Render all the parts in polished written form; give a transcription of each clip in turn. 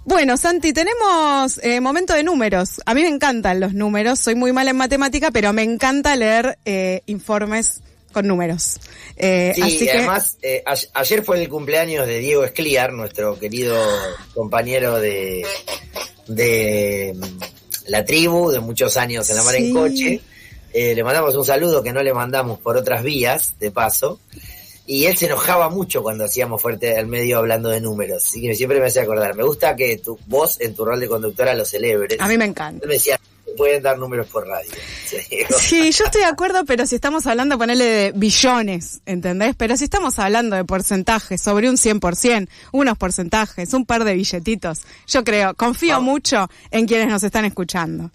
Bueno, Santi, tenemos momento de números. A mí me encantan los números, soy muy mala en matemática, pero me encanta leer informes con números. Sí, así y además, ayer fue el cumpleaños de Diego Escliar, nuestro querido compañero de la tribu, de muchos años en la mar en coche. Le mandamos un saludo que no le mandamos por otras vías, de paso. Y él se enojaba mucho cuando hacíamos Fuerte al Medio hablando de números. Así que siempre me hacía acordar. Me gusta que vos, en tu rol de conductora, lo celebres. A mí me encanta. Él me decía, pueden dar números por radio. Sí, yo estoy de acuerdo, pero si estamos hablando, ponerle de billones, ¿entendés? Pero si estamos hablando de porcentajes, sobre un 100%, unos porcentajes, un par de billetitos, yo confío mucho en quienes nos están escuchando.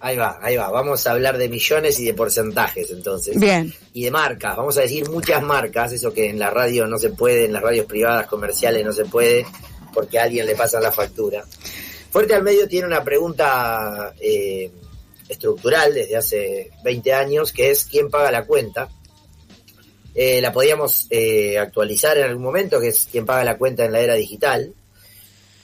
Ahí va. Vamos a hablar de millones y de porcentajes, entonces. Bien. Y de marcas. Vamos a decir muchas marcas, eso que en la radio no se puede, en las radios privadas, comerciales no se puede, porque a alguien le pasan la factura. Fuerte al Medio tiene una pregunta estructural desde hace 20 años, que es ¿quién paga la cuenta? La podíamos actualizar en algún momento, que es ¿quién paga la cuenta en la era digital?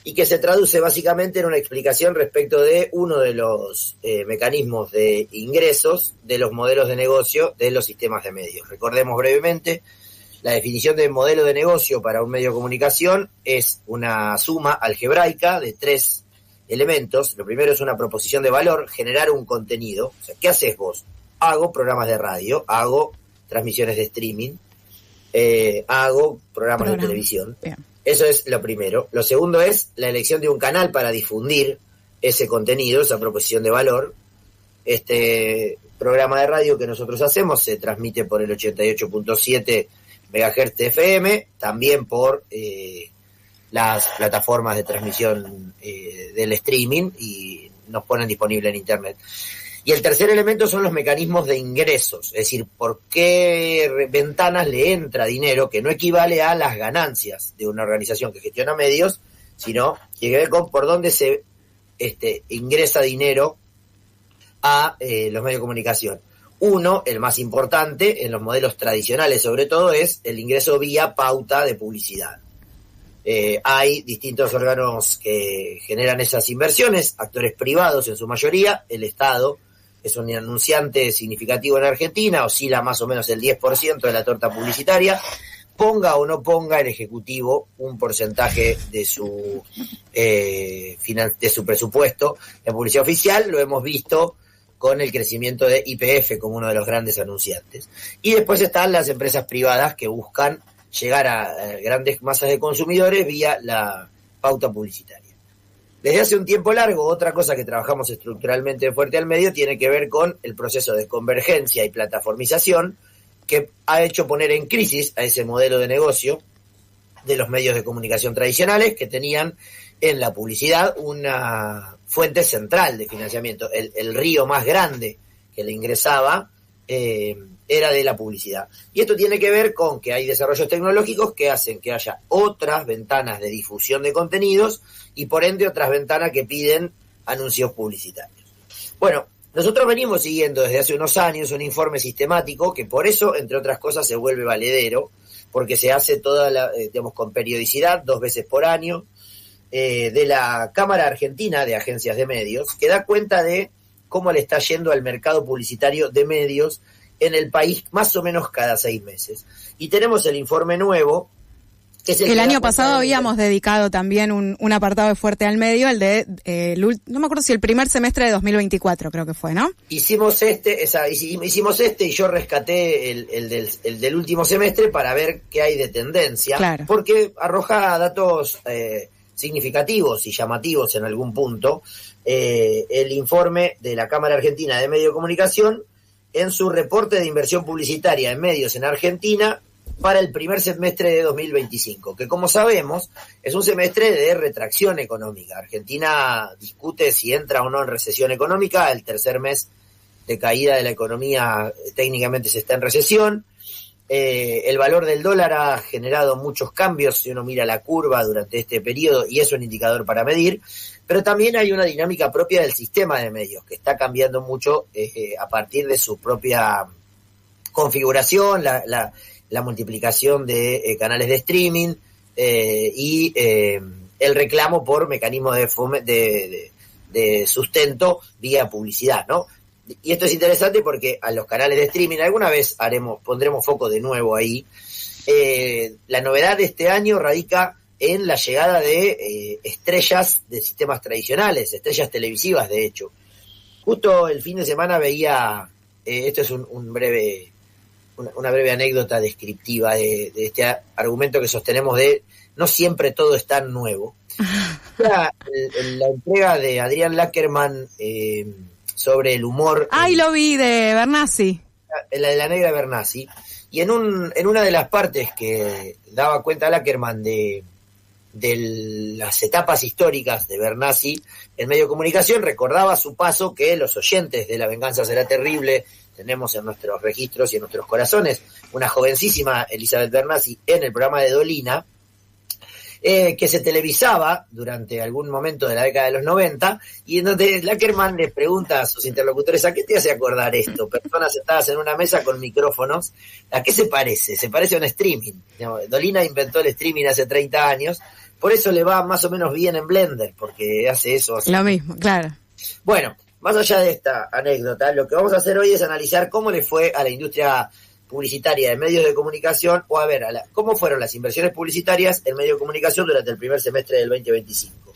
Y que se traduce básicamente en una explicación respecto de uno de los mecanismos de ingresos de los modelos de negocio de los sistemas de medios. Recordemos brevemente, la definición de modelo de negocio para un medio de comunicación es una suma algebraica de 3 elementos. Lo primero es una proposición de valor, generar un contenido. O sea, ¿qué haces vos? Hago programas de radio, hago transmisiones de streaming, hago programas de televisión. Bien. Eso es lo primero. Lo segundo es la elección de un canal para difundir ese contenido, esa proposición de valor. Este programa de radio que nosotros hacemos se transmite por el 88.7 MHz FM, también por las plataformas de transmisión del streaming, y nos ponen disponible en internet. Y el tercer elemento son los mecanismos de ingresos, es decir, por qué ventanas le entra dinero, que no equivale a las ganancias de una organización que gestiona medios, sino tiene que ver con por dónde se ingresa dinero a los medios de comunicación. Uno, el más importante, en los modelos tradicionales sobre todo, es el ingreso vía pauta de publicidad. Hay distintos órganos que generan esas inversiones, actores privados en su mayoría, el Estado es un anunciante significativo en Argentina, oscila más o menos el 10% de la torta publicitaria, ponga o no ponga el Ejecutivo un porcentaje de su presupuesto en publicidad oficial, lo hemos visto con el crecimiento de YPF como uno de los grandes anunciantes. Y después están las empresas privadas que buscan llegar a grandes masas de consumidores vía la pauta publicitaria. Desde hace un tiempo largo, otra cosa que trabajamos estructuralmente en Fuerte al Medio tiene que ver con el proceso de convergencia y plataformización que ha hecho poner en crisis a ese modelo de negocio de los medios de comunicación tradicionales que tenían en la publicidad una fuente central de financiamiento. El río más grande que le ingresaba era de la publicidad. Y esto tiene que ver con que hay desarrollos tecnológicos que hacen que haya otras ventanas de difusión de contenidos y por ende otras ventanas que piden anuncios publicitarios. Bueno, nosotros venimos siguiendo desde hace unos años un informe sistemático que por eso, entre otras cosas, se vuelve valedero, porque se hace con periodicidad, 2 veces por año, de la Cámara Argentina de Agencias de Medios, que da cuenta de cómo le está yendo al mercado publicitario de medios en el país más o menos cada 6 meses. Y tenemos el informe nuevo, que es el año pasado habíamos dedicado también un apartado de Fuerte al Medio, el de, no me acuerdo si el primer semestre de 2024 creo que fue, ¿no? Hicimos este y yo rescaté el del último semestre para ver qué hay de tendencia, claro, porque arroja datos significativos y llamativos en algún punto. El informe de la Cámara Argentina de Medio de Comunicación en su reporte de inversión publicitaria en medios en Argentina para el primer semestre de 2025, que como sabemos es un semestre de retracción económica. Argentina discute si entra o no en recesión económica, el tercer mes de caída de la economía técnicamente se está en recesión. El valor del dólar ha generado muchos cambios si uno mira la curva durante este periodo y es un indicador para medir, pero también hay una dinámica propia del sistema de medios que está cambiando mucho a partir de su propia configuración, la multiplicación de canales de streaming y el el reclamo por mecanismos de sustento vía publicidad, ¿no? Y esto es interesante porque a los canales de streaming, alguna vez pondremos foco de nuevo ahí. La novedad de este año radica en la llegada de estrellas de sistemas tradicionales, estrellas televisivas, de hecho. Justo el fin de semana veía, esto es una breve anécdota descriptiva de este argumento que sostenemos de no siempre todo es tan nuevo. La entrega de Adrián Lackerman sobre el humor. ¡Ay, lo vi, de Bernasi! La negra Bernasi. Y en una de las partes que daba cuenta Lackerman de las etapas históricas de Bernasi en medio de comunicación, recordaba su paso que los oyentes de La venganza será terrible tenemos en nuestros registros y en nuestros corazones una jovencísima Elizabeth Bernasi en el programa de Dolina, que se televisaba durante algún momento de la década de los 90, y en donde Lackerman le pregunta a sus interlocutores: ¿a qué te hace acordar esto? Personas sentadas en una mesa con micrófonos, ¿a qué se parece? Se parece a un streaming. Dolina inventó el streaming hace 30 años, por eso le va más o menos bien en Blender, porque hace eso. Lo mismo, claro. Bueno, más allá de esta anécdota, lo que vamos a hacer hoy es analizar cómo le fue a la industria publicitaria de medios de comunicación, o a ver, cómo fueron las inversiones publicitarias en medios de comunicación durante el primer semestre del 2025.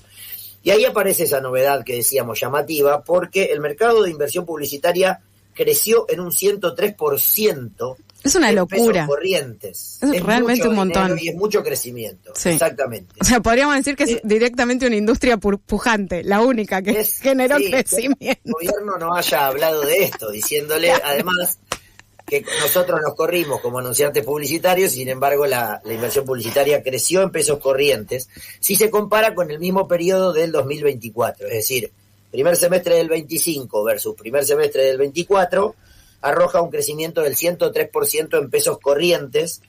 Y ahí aparece esa novedad que decíamos llamativa, porque el mercado de inversión publicitaria creció en un 103%. Es una locura. Pesos corrientes. Es realmente un montón. Y es mucho crecimiento. Sí. Exactamente. O sea, podríamos decir que es directamente una industria pujante, la única que generó crecimiento. Que el gobierno no haya hablado de esto, diciéndole además que nosotros nos corrimos como anunciantes publicitarios, sin embargo la inversión publicitaria creció en pesos corrientes si se compara con el mismo periodo del 2024, es decir, primer semestre del 25 versus primer semestre del 24, arroja un crecimiento del 103% en pesos corrientes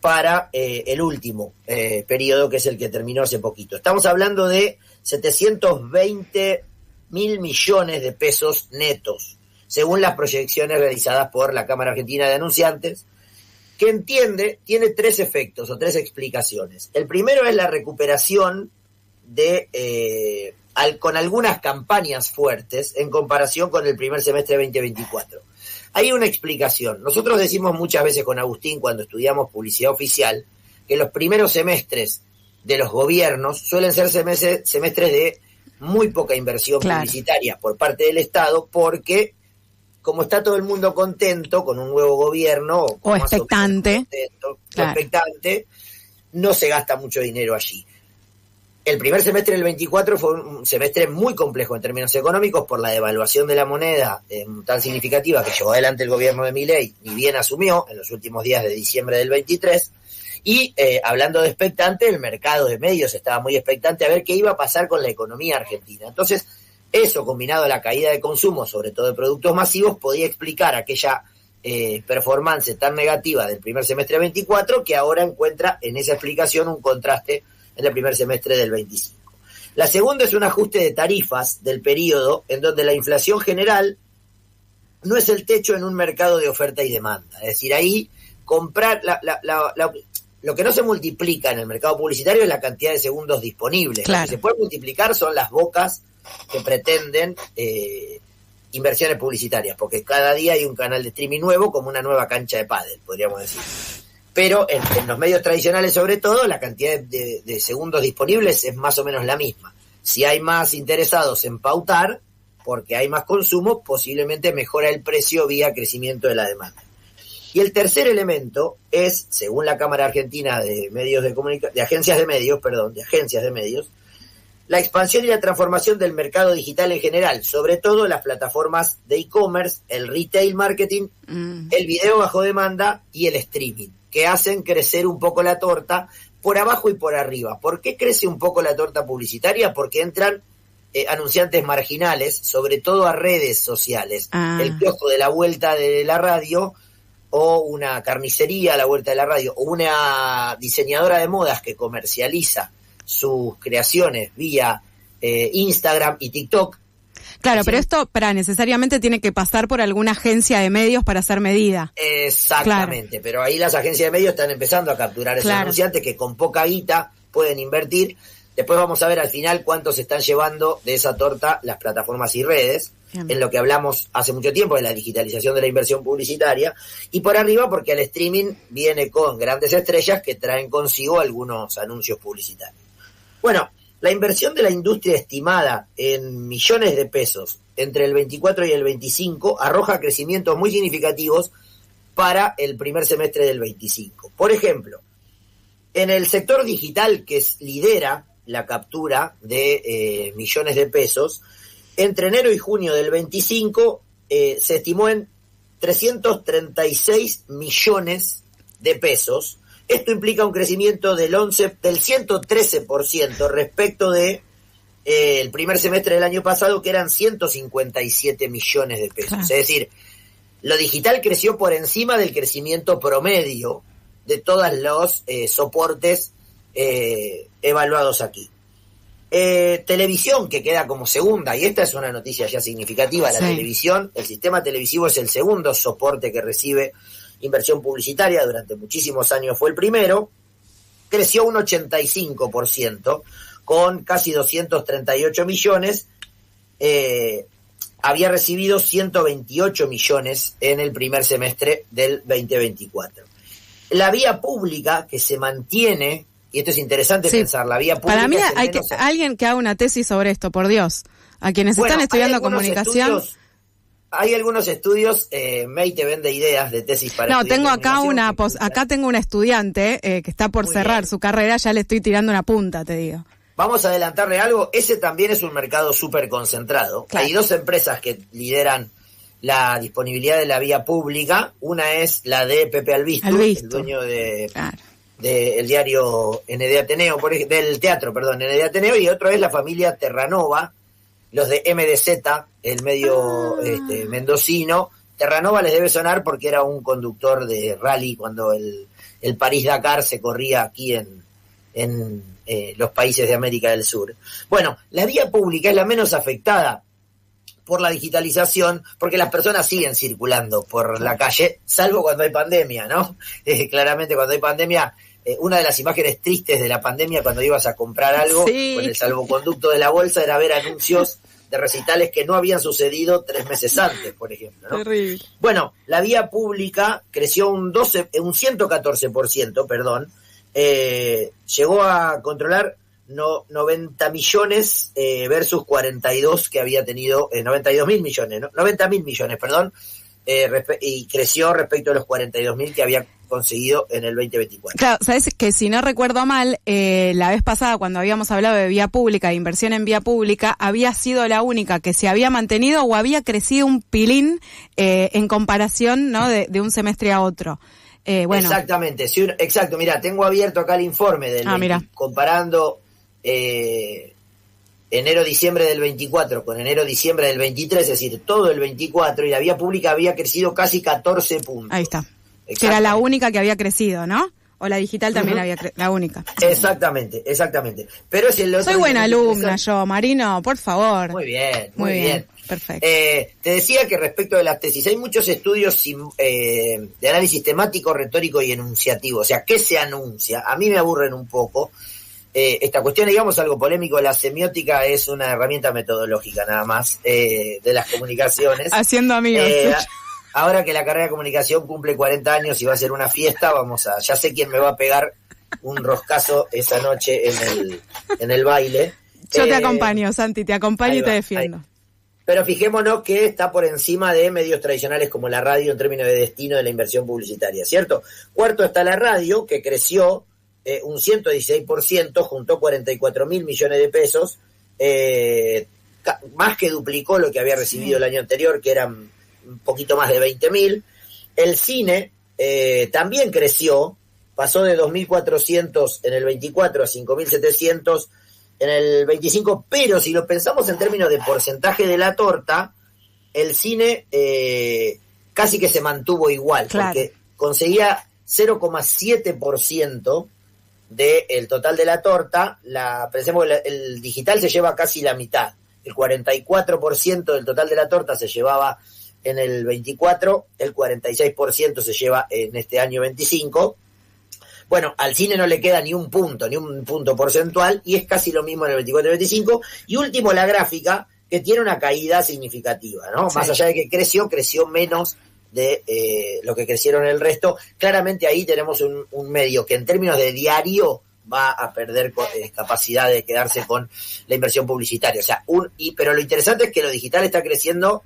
para el último periodo, que es el que terminó hace poquito. Estamos hablando de 720 mil millones de pesos netos, según las proyecciones realizadas por la Cámara Argentina de Anunciantes, que tiene tres efectos o tres explicaciones. El primero es la recuperación con algunas campañas fuertes en comparación con el primer semestre de 2024. Hay una explicación. Nosotros decimos muchas veces con Agustín, cuando estudiamos publicidad oficial, que los primeros semestres de los gobiernos suelen ser semestres de muy poca inversión publicitaria por parte del Estado, porque como está todo el mundo contento con un nuevo gobierno, o expectante, no se gasta mucho dinero allí. El primer semestre del 24 fue un semestre muy complejo en términos económicos por la devaluación de la moneda tan significativa que llevó adelante el gobierno de Milei, ni bien asumió en los últimos días de diciembre del 23, y hablando de expectante, el mercado de medios estaba muy expectante a ver qué iba a pasar con la economía argentina. Entonces, eso combinado a la caída de consumo, sobre todo de productos masivos, podía explicar aquella performance tan negativa del primer semestre del 24, que ahora encuentra en esa explicación un contraste en el primer semestre del 25. La segunda es un ajuste de tarifas del periodo en donde la inflación general no es el techo en un mercado de oferta y demanda. Es decir, ahí comprar lo que no se multiplica en el mercado publicitario es la cantidad de segundos disponibles. Claro. Lo que se puede multiplicar son las bocas que pretenden inversiones publicitarias, porque cada día hay un canal de streaming nuevo, como una nueva cancha de pádel, podríamos decir. Pero en los medios tradicionales, sobre todo, la cantidad de segundos disponibles es más o menos la misma. Si hay más interesados en pautar, porque hay más consumo, posiblemente mejora el precio vía crecimiento de la demanda. Y el tercer elemento es, según la Cámara Argentina de Agencias de Medios, la expansión y la transformación del mercado digital en general, sobre todo las plataformas de e-commerce, el retail marketing, el video bajo demanda y el streaming, que hacen crecer un poco la torta por abajo y por arriba. ¿Por qué crece un poco la torta publicitaria? Porque entran anunciantes marginales, sobre todo a redes sociales. El kiosco de la vuelta de la radio, o una carnicería a la vuelta de la radio, o una diseñadora de modas que comercializa sus creaciones vía Instagram y TikTok. Claro, ¿sí? Pero esto necesariamente tiene que pasar por alguna agencia de medios para ser medida. Exactamente, claro. Pero ahí las agencias de medios están empezando a capturar esos anunciantes que con poca guita pueden invertir. Después vamos a ver al final cuánto se están llevando de esa torta las plataformas y redes, en lo que hablamos hace mucho tiempo de la digitalización de la inversión publicitaria, y por arriba porque el streaming viene con grandes estrellas que traen consigo algunos anuncios publicitarios. Bueno, la inversión de la industria estimada en millones de pesos entre el 24 y el 25 arroja crecimientos muy significativos para el primer semestre del 25. Por ejemplo, en el sector digital, que lidera la captura de millones de pesos, entre enero y junio del 25 se estimó en 336 millones de pesos. Esto implica un crecimiento del 113% respecto de el primer semestre del año pasado, que eran 157 millones de pesos. Claro. Es decir, lo digital creció por encima del crecimiento promedio de todos los soportes evaluados aquí. Televisión, que queda como segunda, y esta es una noticia ya significativa, la televisión, el sistema televisivo es el segundo soporte que recibe inversión publicitaria, durante muchísimos años fue el primero, creció un 85%, con casi 238 millones, había recibido 128 millones en el primer semestre del 2024. La vía pública, que se mantiene, y esto es interesante pensar, la vía pública... Para mí hay alguien que haga una tesis sobre esto, por Dios. A quienes están estudiando comunicación... Hay algunos estudios, May te vende ideas de tesis para... No, tengo acá acá tengo una estudiante que está por cerrar su carrera, ya le estoy tirando una punta, te digo. Vamos a adelantarle algo, ese también es un mercado súper concentrado. Claro. Hay dos empresas que lideran la disponibilidad de la vía pública, una es la de Pepe Albistu, el dueño del diario ND Ateneo, del teatro, ND Ateneo, y otro es la familia Terranova, los de MDZ, el medio mendocino. Terranova les debe sonar porque era un conductor de rally cuando el París-Dakar se corría aquí en los países de América del Sur. Bueno, la vía pública es la menos afectada por la digitalización, porque las personas siguen circulando por la calle, salvo cuando hay pandemia, ¿no? Claramente cuando hay pandemia, una de las imágenes tristes de la pandemia, cuando ibas a comprar algo, con el salvoconducto de la bolsa, era ver anuncios de recitales que no habían sucedido 3 meses antes, por ejemplo, ¿no? Terrible. Bueno, la vía pública creció un 114%, llegó a controlar 90 millones versus 42 que había tenido, 92.000 millones, ¿no? 90.000 millones, y creció respecto a los 42.000 que había conseguido en el 2024. Claro, sabes que si no recuerdo mal, la vez pasada cuando habíamos hablado de vía pública, de inversión en vía pública, había sido la única que se había mantenido o había crecido un pilín en comparación, ¿no? de un semestre a otro. Bueno. Exactamente, exacto, mira, tengo abierto acá el informe del comparando enero-diciembre del 24 con enero-diciembre del 23, es decir, todo el 24, y la vía pública había crecido casi 14 puntos. Ahí está. Que era la única que había crecido, ¿no? O la digital también había la única. Exactamente. Pero es el otro. Soy buena alumna yo, Marino, por favor. Muy bien. Perfecto. Te decía que respecto de las tesis, hay muchos estudios de análisis temático, retórico y enunciativo. O sea, ¿qué se anuncia? A mí me aburren un poco. Esta cuestión, digamos, algo polémico, la semiótica es una herramienta metodológica nada más de las comunicaciones. Haciendo amigos. Ahora que la carrera de comunicación cumple 40 años y va a ser una fiesta, ya sé quién me va a pegar un roscazo esa noche en el baile. Yo te acompaño, Santi, te acompaño y te defiendo. Pero fijémonos que está por encima de medios tradicionales como la radio en términos de destino de la inversión publicitaria, ¿cierto? Cuarto está la radio, que creció un 116%, juntó 44.000 millones de pesos, más que duplicó lo que había recibido el año anterior, que eran un poquito más de 20.000. El cine también creció, pasó de 2.400 en el 24 a 5.700 en el 25, pero si lo pensamos en términos de porcentaje de la torta, el cine casi que se mantuvo igual, porque conseguía 0,7% del total de la torta. Pensemos que el digital se lleva casi la mitad, el 44% del total de la torta se llevaba en el 24, el 46% se lleva en este año 25. Bueno, al cine no le queda ni un punto porcentual, y es casi lo mismo en el 24 y el 25. Y último, la gráfica, que tiene una caída significativa, ¿no? Sí. Más allá de que creció menos de lo que crecieron el resto. Claramente ahí tenemos un medio que en términos de diario va a perder capacidad de quedarse con la inversión publicitaria. O sea, pero lo interesante es que lo digital está creciendo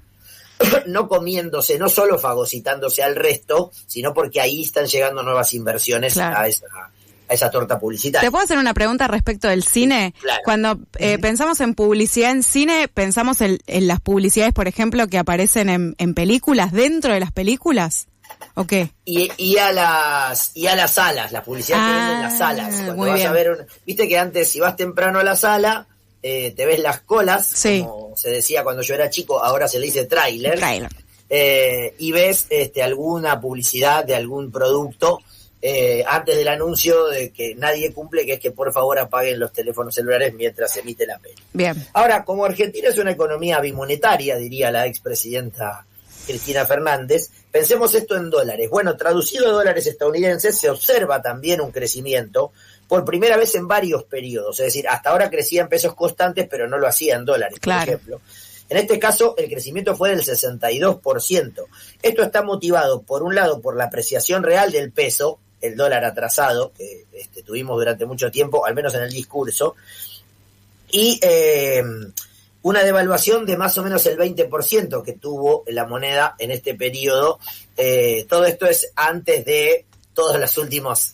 no comiéndose, no solo fagocitándose al resto, sino porque ahí están llegando nuevas inversiones, claro, a esa torta publicitaria. ¿Te puedo hacer una pregunta respecto del cine? Claro. Cuando pensamos en publicidad en cine, pensamos en las publicidades, por ejemplo, que aparecen en películas, dentro de las películas, ¿o qué? Y a las salas, la publicidad que ven en las salas. Cuando vas a ver viste que antes, si vas temprano a la sala, te ves las colas, sí, como se decía cuando yo era chico, ahora se le dice tráiler. Y ves alguna publicidad de algún producto antes del anuncio de que nadie cumple, que es que por favor apaguen los teléfonos celulares mientras se emite la peli. Bien. Ahora, como Argentina es una economía bimonetaria, diría la expresidenta Cristina Fernández, pensemos esto en dólares. Bueno, traducido a dólares estadounidenses, se observa también un crecimiento por primera vez en varios periodos. Es decir, hasta ahora crecía en pesos constantes, pero no lo hacía en dólares, claro, por ejemplo. En este caso, el crecimiento fue del 62%. Esto está motivado, por un lado, por la apreciación real del peso, el dólar atrasado, que tuvimos durante mucho tiempo, al menos en el discurso, y una devaluación de más o menos el 20% que tuvo la moneda en este periodo. Todo esto es antes de todos los últimos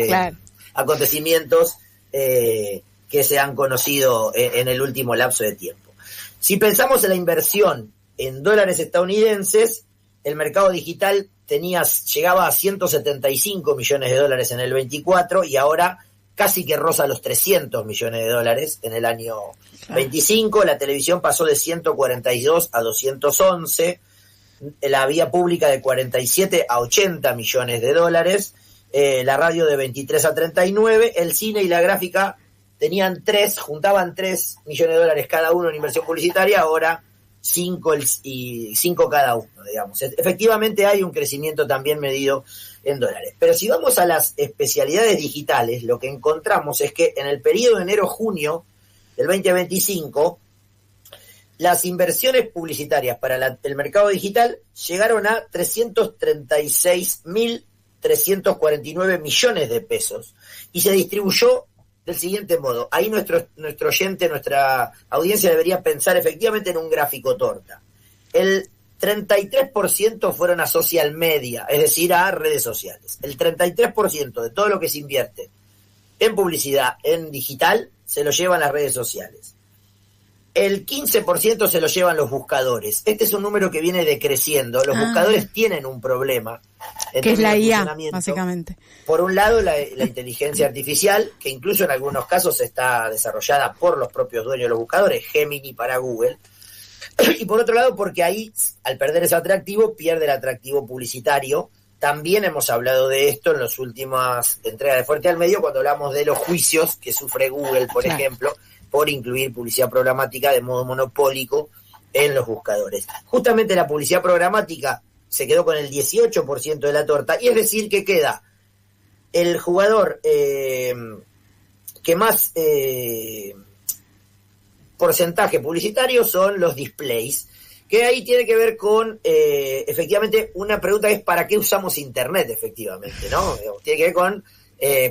claro, acontecimientos que se han conocido en el último lapso de tiempo. Si pensamos en la inversión en dólares estadounidenses, el mercado digital llegaba a 175 millones de dólares en el 24 y ahora casi que roza los 300 millones de dólares en el año 25. La televisión pasó de 142 a 211, la vía pública de 47 a 80 millones de dólares, la radio de 23 a 39, el cine y la gráfica juntaban 3 millones de dólares cada uno en inversión publicitaria, ahora 5 cada uno, digamos. Efectivamente hay un crecimiento también medido en dólares. Pero si vamos a las especialidades digitales, lo que encontramos es que en el periodo de enero-junio del 2025, las inversiones publicitarias para el mercado digital llegaron a 336.349 millones de pesos y se distribuyó del siguiente modo. Ahí nuestro oyente, nuestra audiencia debería pensar efectivamente en un gráfico torta. El 33% fueron a social media, es decir, a redes sociales. El 33% de todo lo que se invierte en publicidad, en digital, se lo llevan las redes sociales. El 15% se lo llevan los buscadores. Este es un número que viene decreciendo. Los buscadores tienen un problema. Que es la IA, básicamente. Por un lado, la inteligencia artificial, que incluso en algunos casos está desarrollada por los propios dueños de los buscadores, Gemini para Google. Y por otro lado, porque ahí, al perder ese atractivo, pierde el atractivo publicitario. También hemos hablado de esto en las últimas entregas de Fuerte al Medio, cuando hablamos de los juicios que sufre Google, por ejemplo, por incluir publicidad programática de modo monopólico en los buscadores. Justamente la publicidad programática se quedó con el 18% de la torta, y es decir que queda el jugador que más porcentaje publicitario son los displays, que ahí tiene que ver con, efectivamente, una pregunta que es ¿para qué usamos Internet? Efectivamente, ¿no? Tiene que ver con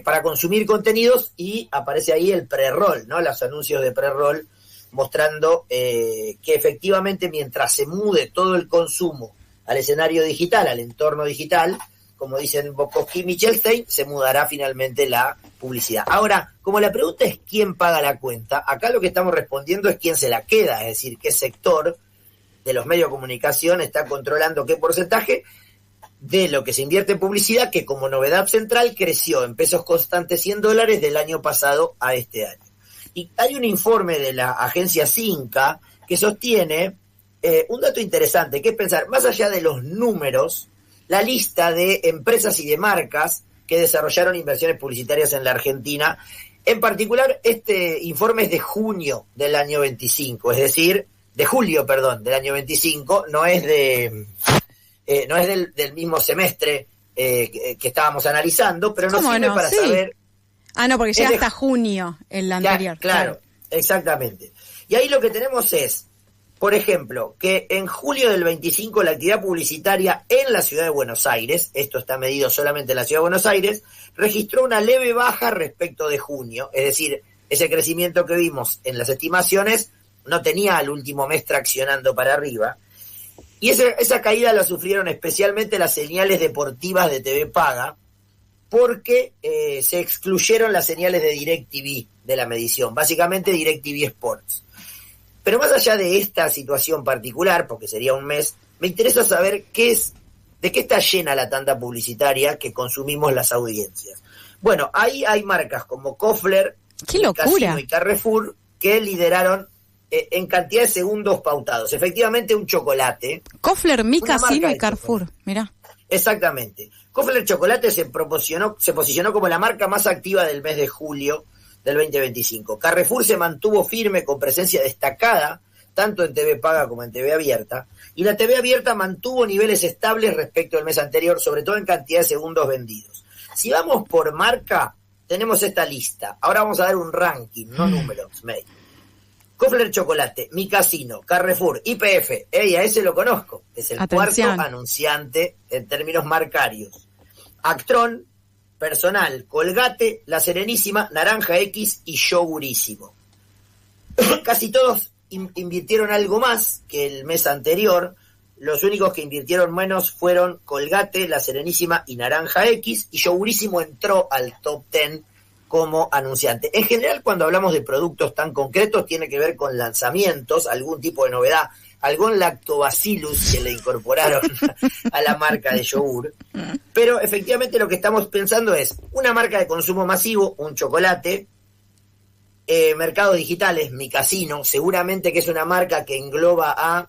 para consumir contenidos, y aparece ahí el pre-roll, ¿no? Los anuncios de pre-roll mostrando que efectivamente mientras se mude todo el consumo al escenario digital, al entorno digital, como dicen Bukowski y Michelstein, se mudará finalmente la publicidad. Ahora, como la pregunta es quién paga la cuenta, acá lo que estamos respondiendo es quién se la queda, es decir, qué sector de los medios de comunicación está controlando qué porcentaje de lo que se invierte en publicidad, que como novedad central creció en pesos constantes y en dólares del año pasado a este año. Y hay un informe de la agencia Cinca que sostiene un dato interesante, que es pensar, más allá de los números, la lista de empresas y de marcas que desarrollaron inversiones publicitarias en la Argentina. En particular, este informe es de junio del año 25, es decir, de julio, perdón, del año 25, no es del mismo semestre que estábamos analizando, pero nos sirve para saber... No, porque llega hasta junio el anterior. Claro, exactamente. Y ahí lo que tenemos es, por ejemplo, que en julio del 25 la actividad publicitaria en la ciudad de Buenos Aires, esto está medido solamente en la ciudad de Buenos Aires, registró una leve baja respecto de junio, es decir, ese crecimiento que vimos en las estimaciones no tenía al último mes traccionando para arriba, y esa caída la sufrieron especialmente las señales deportivas de TV Paga, porque se excluyeron las señales de DirecTV de la medición, básicamente DirecTV Sports. Pero más allá de esta situación particular, porque sería un mes, me interesa saber de qué está llena la tanda publicitaria que consumimos las audiencias. Bueno, ahí hay marcas como Koffler, Casino y Carrefour que lideraron en cantidad de segundos pautados. Efectivamente, un chocolate. Koffler, Mi Casino y Carrefour, mirá. Exactamente. Koffler Chocolate se posicionó como la marca más activa del mes de julio del 2025. Carrefour se mantuvo firme con presencia destacada, tanto en TV Paga como en TV Abierta, y la TV Abierta mantuvo niveles estables respecto al mes anterior, sobre todo en cantidad de segundos vendidos. Si vamos por marca, tenemos esta lista. Ahora vamos a dar un ranking, no números, May. Koffler Chocolate, Mi Casino, Carrefour, YPF, a ese lo conozco, es el cuarto anunciante en términos marcarios. Actron, Personal, Colgate, La Serenísima, Naranja X y Yogurísimo. Casi todos invirtieron algo más que el mes anterior. Los únicos que invirtieron menos fueron Colgate, La Serenísima y Naranja X, y Yogurísimo entró al top 10 como anunciante. En general, cuando hablamos de productos tan concretos, tiene que ver con lanzamientos, algún tipo de novedad, algún lactobacillus que le incorporaron a la marca de yogur. Pero efectivamente lo que estamos pensando es una marca de consumo masivo, un chocolate, mercados digitales, Mi Casino, seguramente que es una marca que engloba a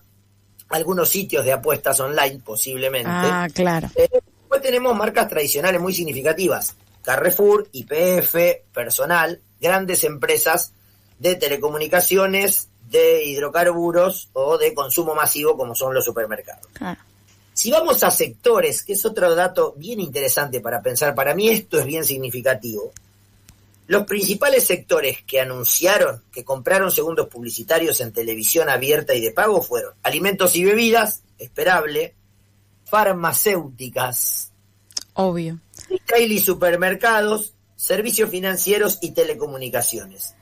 algunos sitios de apuestas online, posiblemente. Claro. Después tenemos marcas tradicionales muy significativas. Carrefour, YPF, Personal, grandes empresas de telecomunicaciones, de hidrocarburos o de consumo masivo como son los supermercados. Claro. Si vamos a sectores, que es otro dato bien interesante para pensar, para mí esto es bien significativo, los principales sectores que anunciaron que compraron segundos publicitarios en televisión abierta y de pago fueron alimentos y bebidas, esperable, farmacéuticas, obvio, retail y supermercados, servicios financieros y telecomunicaciones.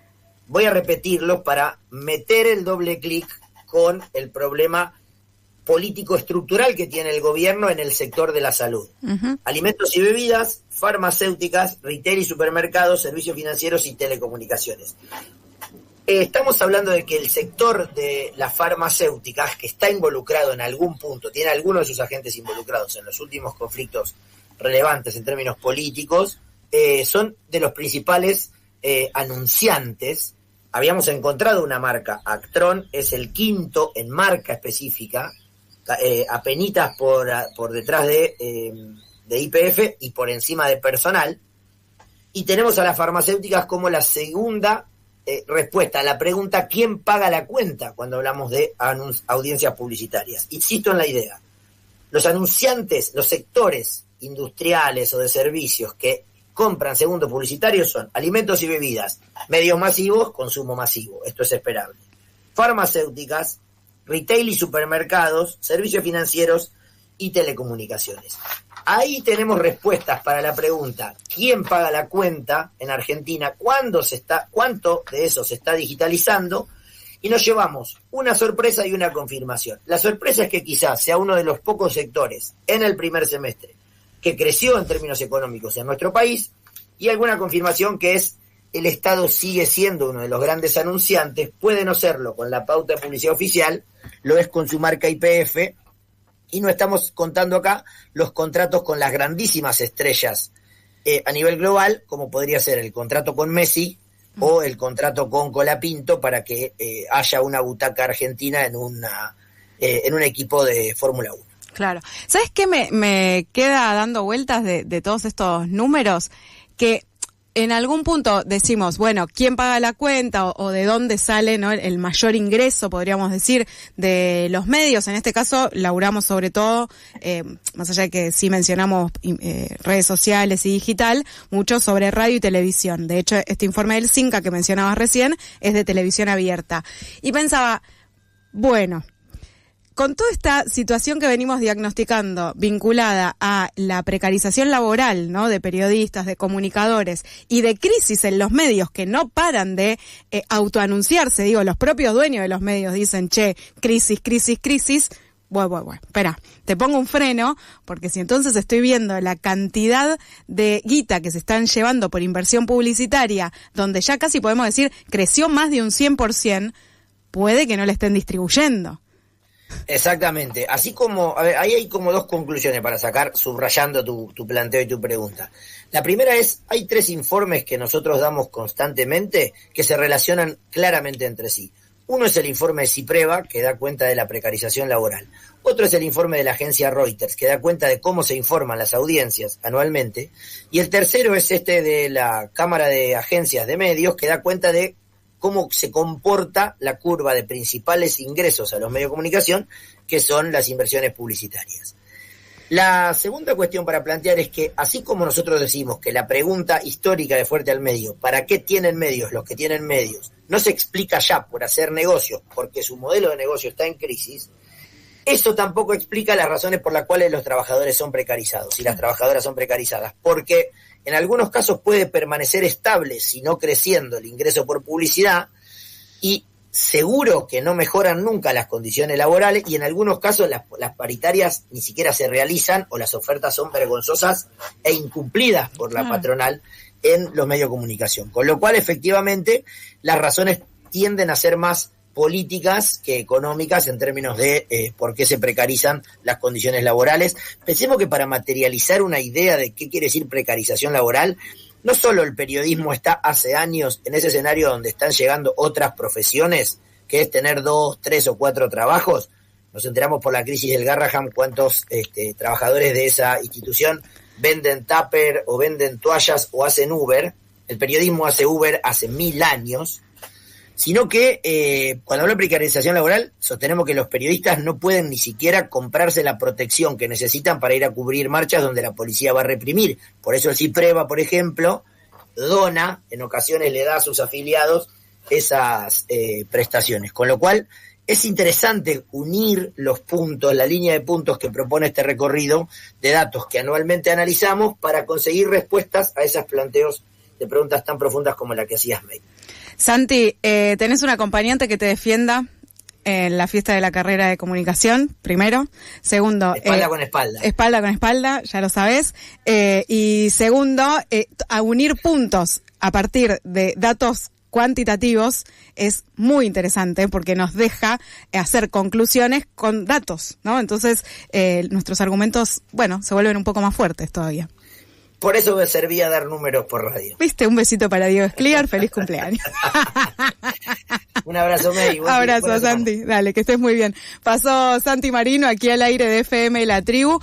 Voy a repetirlo para meter el doble clic con el problema político estructural que tiene el gobierno en el sector de la salud. Uh-huh. Alimentos y bebidas, farmacéuticas, retail y supermercados, servicios financieros y telecomunicaciones. Estamos hablando de que el sector de las farmacéuticas, que está involucrado en algún punto, tiene algunos de sus agentes involucrados en los últimos conflictos relevantes en términos políticos, son de los principales anunciantes. Habíamos encontrado una marca, Actron, es el quinto en marca específica, apenitas por detrás de YPF y por encima de Personal, y tenemos a las farmacéuticas como la segunda respuesta a la pregunta ¿quién paga la cuenta? Cuando hablamos de audiencias publicitarias. Insisto en la idea, los anunciantes, los sectores industriales o de servicios que compran segundos publicitarios son alimentos y bebidas, medios masivos, consumo masivo, esto es esperable, farmacéuticas, retail y supermercados, servicios financieros y telecomunicaciones. Ahí tenemos respuestas para la pregunta ¿quién paga la cuenta en Argentina? ¿Cuánto de eso se está digitalizando? Y nos llevamos una sorpresa y una confirmación. La sorpresa es que quizás sea uno de los pocos sectores en el primer semestre que creció en términos económicos en nuestro país, y alguna confirmación que es el Estado sigue siendo uno de los grandes anunciantes, puede no serlo con la pauta de publicidad oficial, lo es con su marca YPF, y no estamos contando acá los contratos con las grandísimas estrellas a nivel global, como podría ser el contrato con Messi o el contrato con Colapinto para que haya una butaca argentina en un equipo de Fórmula 1. Claro. ¿Sabes qué me queda dando vueltas de todos estos números? Que en algún punto decimos, bueno, ¿quién paga la cuenta o de dónde sale, ¿no?, el mayor ingreso, podríamos decir, de los medios? En este caso, laburamos sobre todo, más allá de que sí mencionamos redes sociales y digital, mucho sobre radio y televisión. De hecho, este informe del CINCA que mencionabas recién es de televisión abierta. Y pensaba, bueno, con toda esta situación que venimos diagnosticando, vinculada a la precarización laboral, ¿no?, de periodistas, de comunicadores, y de crisis en los medios que no paran de autoanunciarse, digo, los propios dueños de los medios dicen, che, crisis, crisis, crisis. Bueno, espera, te pongo un freno, porque si entonces estoy viendo la cantidad de guita que se están llevando por inversión publicitaria, donde ya casi podemos decir creció más de un 100%, puede que no le estén distribuyendo. Exactamente. Así como, a ver, ahí hay como dos conclusiones para sacar, subrayando tu planteo y tu pregunta. La primera es, hay 3 informes que nosotros damos constantemente que se relacionan claramente entre sí. Uno es el informe de Cipreva, que da cuenta de la precarización laboral. Otro es el informe de la agencia Reuters, que da cuenta de cómo se informan las audiencias anualmente. Y el tercero es este de la Cámara de Agencias de Medios, que da cuenta de cómo se comporta la curva de principales ingresos a los medios de comunicación, que son las inversiones publicitarias. La segunda cuestión para plantear es que, así como nosotros decimos que la pregunta histórica de Fuerte al Medio, ¿para qué tienen medios los que tienen medios?, no se explica ya por hacer negocios, porque su modelo de negocio está en crisis, eso tampoco explica las razones por las cuales los trabajadores son precarizados y las trabajadoras son precarizadas, porque en algunos casos puede permanecer estable, si no creciendo, el ingreso por publicidad, y seguro que no mejoran nunca las condiciones laborales, y en algunos casos las paritarias ni siquiera se realizan, o las ofertas son vergonzosas e incumplidas por la patronal en los medios de comunicación. Con lo cual, efectivamente, las razones tienden a ser más políticas que económicas en términos de por qué se precarizan las condiciones laborales. Pensemos que para materializar una idea de qué quiere decir precarización laboral, no solo el periodismo está hace años en ese escenario donde están llegando otras profesiones, que es tener 2, 3 o 4 trabajos. Nos enteramos por la crisis del Garrahan cuántos trabajadores de esa institución venden tupper o venden toallas o hacen Uber. El periodismo hace Uber hace 1000 años. Sino que cuando hablo de precarización laboral, sostenemos que los periodistas no pueden ni siquiera comprarse la protección que necesitan para ir a cubrir marchas donde la policía va a reprimir. Por eso el Cipreva, por ejemplo, dona, en ocasiones le da a sus afiliados esas prestaciones. Con lo cual es interesante unir los puntos, la línea de puntos que propone este recorrido de datos que anualmente analizamos para conseguir respuestas a esos planteos de preguntas tan profundas como la que hacías, May. Santi, ¿tenés un acompañante que te defienda en la fiesta de la carrera de comunicación? Primero. Segundo, espalda con espalda. Espalda con espalda, ya lo sabés. Y segundo, a unir puntos a partir de datos cuantitativos es muy interesante porque nos deja hacer conclusiones con datos, ¿no? Entonces, nuestros argumentos, bueno, se vuelven un poco más fuertes todavía. Por eso me servía dar números por radio. ¿Viste? Un besito para Diego Escliar. Feliz cumpleaños. Un abrazo, May. Abrazo, Santi. Dale, que estés muy bien. Pasó Santi Marino aquí al aire de FM La Tribu,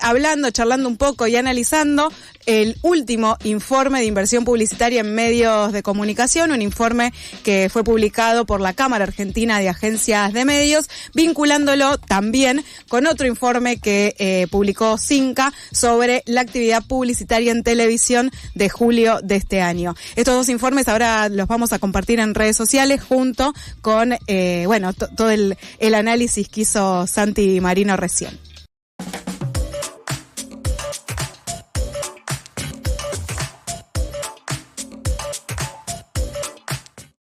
hablando, charlando un poco y analizando el último informe de inversión publicitaria en medios de comunicación, un informe que fue publicado por la Cámara Argentina de Agencias de Medios, vinculándolo también con otro informe que publicó CINCA sobre la actividad publicitaria en televisión de julio de este año. Estos dos informes ahora los vamos a compartir en redes sociales junto con todo el análisis que hizo Santi Marino recién.